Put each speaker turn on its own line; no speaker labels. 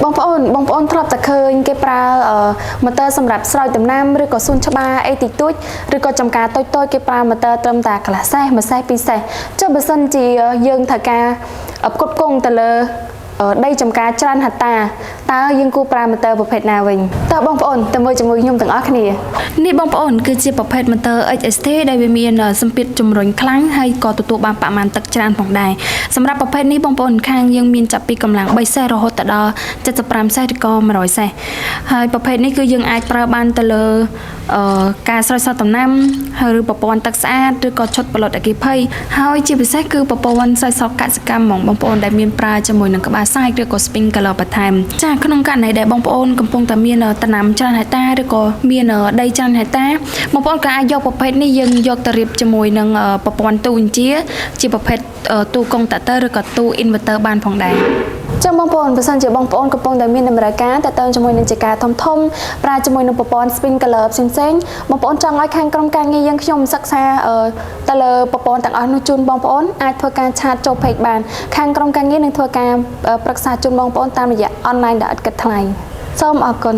បងប្អូនធ្លាប់តែឃើញគេប្រើម៉ូទ័រសម្រាប់ស្រោចដំណាំឬក៏សួនច្បារអីតិចតួចឬក៏ចំការតូចៗគេប្រើម៉ូទ័រត្រឹមតែកន្លះសេះមួយសេះពីរសេះចុះបើសិនជាយើងត្រូវការផ្គត់ផ្គង់ទៅលើដីចំការច្រើនហត្តាតើយើងគួរប្រើម៉ូទ័រប្រភេទណាវិញតើបងប្អូនទៅមើលជាមួយខ្ញុំទាំងអស់គ្នានេះបងប្អូនគឺជាប្រភេទម៉ូទ័រ HST ដែលវាមានសម្ពាធជំរុញខ្លាំងហើយក៏ទទួលបានបរិមាណទឹកច្រើនផងដែរសម្រាប់ប្រភេទនេះបងប្អូនខាងយើងមានចាប់ពីកម្លាំង3សេះរហូតដល់75សេះឬក៏100សេះហើយប្រភេទនេះគឺយើងអាចប្រើបានទៅលើការស្រោចស្រពដំណាំឬប្រព័ន្ធទឹកស្អាតឬក៏ឈុតផលិតអគ្គិភ័យហើយជាពិសេសគឺប្រព័ន្ធស្រោចស្រពកសិកម្មហ្មងបងប្អូនដែលមានប្រើជាមួយនឹងក្បាលសាយឬក៏ sprinkler បន្ថែមចាក្នុងករណីដែលបងប្អូនកំពុងតែមានដំណាំច្រើនហិកតាឬក៏មានដីច្រើនហិកតាបងប្អូនក៏អាចយកប្រភេទនេះយើងយកទៅរៀបជាមួយនឹងប្រព័ន្ធទូអញ្ជាប្រភេទទូកុងតាក់ទ័រឬក៏ទូ inverter បានផងដែរចឹងបងប្អូនបើសិនជាបងប្អូនកំពុងតែមានតម្រូវការតទៅជាមួយនឹងចការធំប្រើជាមួយនឹងប្រព័ន្ធ sprinkler ផ្សេងៗបងប្អូនចង់ឲ្យខាងក្រុមការងារយើងខ្ញុំសិក្សាទៅលើប្រព័ន្ធទាំងអស់នោះជូនបងប្អូនអាចធ្វើការឆាតចូល page បានខាងក្រុមការងារនឹងធ្វើការប្រឹក្សាជូនបងប្អូនតាមរយៈ online ដែលឥតគិតថ្លៃសូមអរគុណ